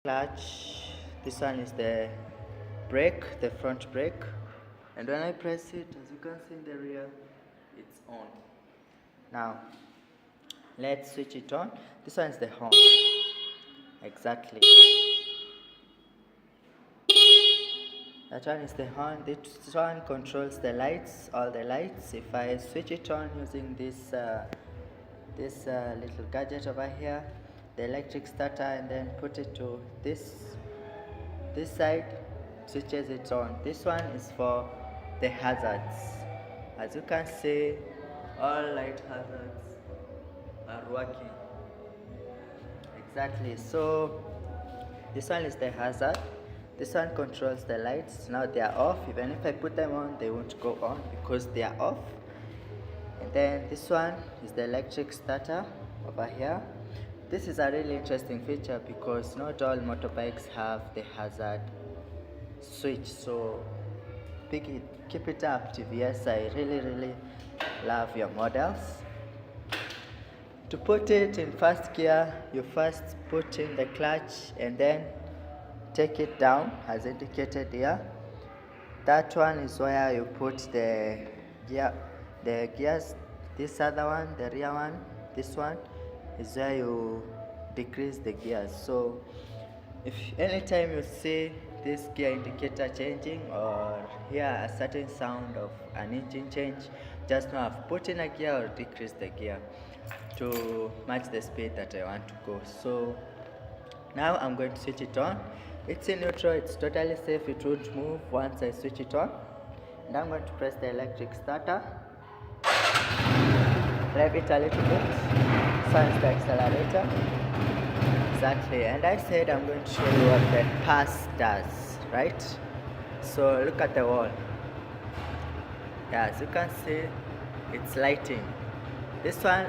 Clutch. This one is the brake, the front brake, and when I press it, as you can see in the rear, it's on. Now let's switch it on. This one is the horn. Exactly, that one is the horn. This one controls the lights, all the lights. If I switch it on using this little gadget over here, the electric starter, and then put it to this side, switches it on. This one is for the hazards. As you can see, all light hazards are working. Exactly, so this one is the hazard. This one controls the lights. Now they are off. Even if I put them on, they won't go on because they are off. And then this one is the electric starter over here. This is a really interesting feature because not all motorbikes have the hazard switch. So keep it up, TVS. I really love your models. To put it in first gear, you first put in the clutch and then take it down as indicated here. That one is where you put the gears. This other one, the rear one, this one is where you decrease the gears. So if anytime you see this gear indicator changing or hear a certain sound of an engine change, just know I've put in a gear or decreased the gear to match the speed that I want to go. So now I'm going to switch it on. It's in neutral, it's totally safe, it won't move once I switch it on. And I'm going to press the electric starter, rev it a little bit, sounds the accelerator. Exactly, and I said I'm going to show you what the pass does, right? So look at the wall. Yeah, as you can see, it's lighting. This one,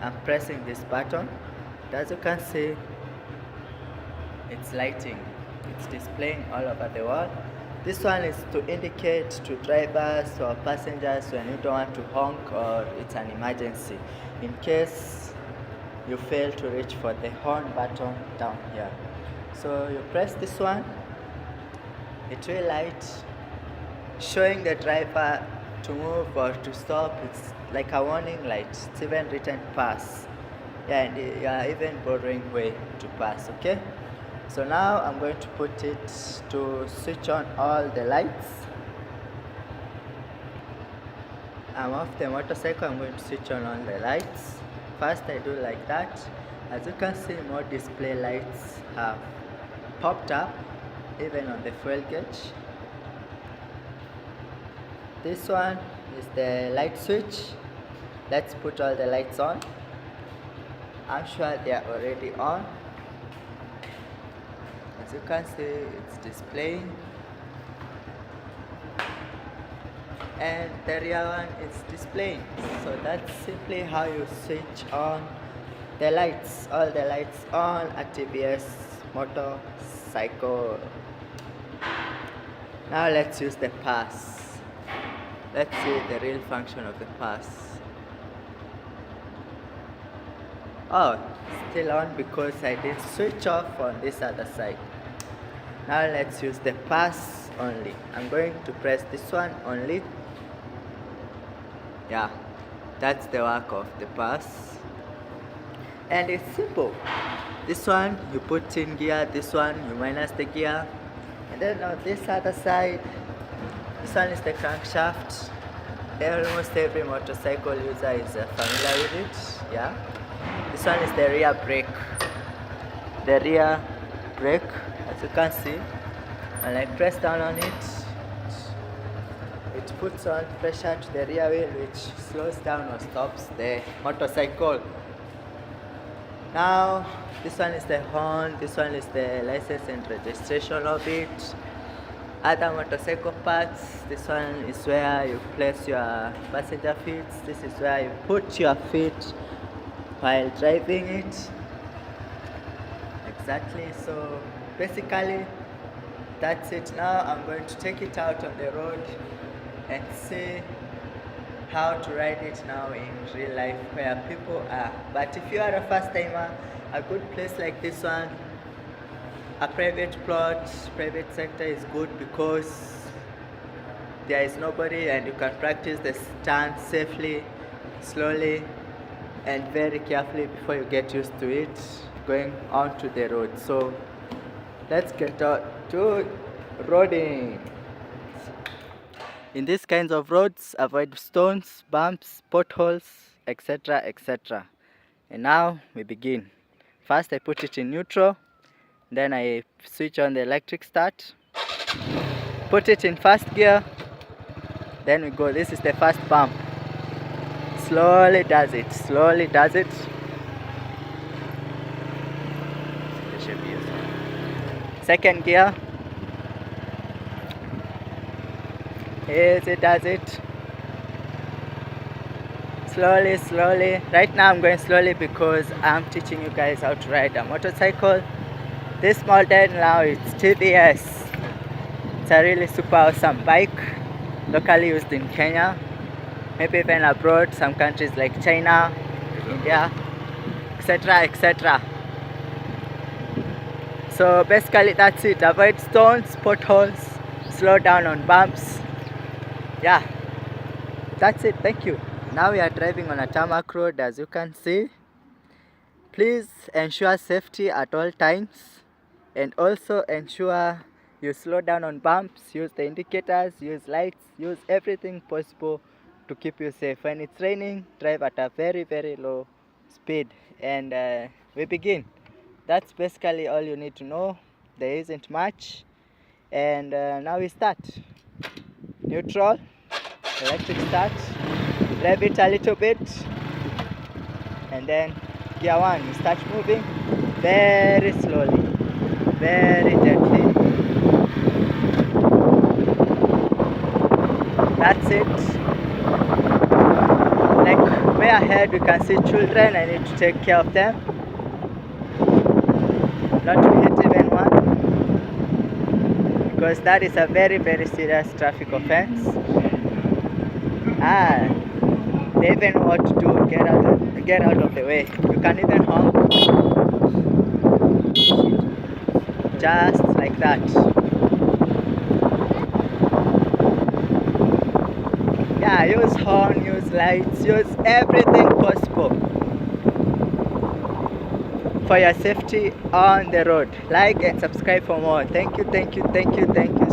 I'm pressing this button, and as you can see, it's lighting. It's displaying all over the wall. This one is to indicate to drivers or passengers when you don't want to honk or it's an emergency, in case you fail to reach for the horn button down here. So you press this one, it will light, showing the driver to move or to stop. It's like a warning light. It's even written pass. Yeah, and you are even borrowing way to pass. Okay, so now I'm going to put it to switch on all the lights. I'm off the motorcycle. I'm going to switch on all the lights. First I do like that. As you can see, more display lights have popped up even on the fuel gauge. This one is the light switch. Let's put all the lights on. I'm sure they are already on. As you can see, it's displaying. And the rear one is displaying. So that's simply how you switch on the lights, all the lights on a TVS motorcycle. Now let's use the pass. Let's see the real function of the pass. Oh, still on because I did switch off on this other side. Now let's use the pass only. I'm going to press this one only. Yeah, that's the work of the pass. And it's simple. This one you put in gear, this one you minus the gear. And then on this other side, this one is the crankshaft. Almost every motorcycle user is familiar with it. Yeah. This one is the rear brake. The rear brake, as you can see, when I press down on it, it puts on pressure to the rear wheel, which slows down or stops the motorcycle. Now, this one is the horn, this one is the license and registration of it. Other motorcycle parts, this one is where you place your passenger feet, this is where you put your feet while driving it. Exactly, so basically that's it. Now I'm going to take it out on the road and see how to ride it now in real life where people are. But if you are a first timer, a good place like this one a private plot, private sector is good because there is nobody and you can practice the stance safely, slowly and very carefully before you get used to it going onto the road. So let's get on to roading. In these kinds of roads, avoid stones, bumps, potholes, etc, etc. And now we begin. First I put it in neutral, then I switch on the electric start, put it in first gear, then we go. This is the first bump. Slowly does it, slowly does it. Second gear, easy does it. Slowly, slowly. Right now I'm going slowly because I'm teaching you guys how to ride a motorcycle. This model now it's TVS. It's a really super awesome bike, locally used in Kenya, maybe even abroad, some countries like China, India, etc, etc. So basically that's it. Avoid stones, potholes, slow down on bumps. Yeah, that's it. Thank you. Now we are driving on a tarmac road, as you can see. Please ensure safety at all times, and also ensure you slow down on bumps, use the indicators, use lights, use everything possible to keep you safe. When it's raining, drive at a very, very low speed. And we begin. That's basically all you need to know. There isn't much. And now we start. Neutral, electric start, rev it a little bit, and then gear 1, you start moving very slowly, very gently. That's it. Like way ahead we can see children. I need to take care of them, not to hit even one, because that is a very, very serious traffic offense. They even know what to do. Get out of the way. You can even honk, just like that. Yeah, use horn, use lights, use everything possible for your safety on the road. Like and subscribe for more. Thank you, thank you, thank you, thank you.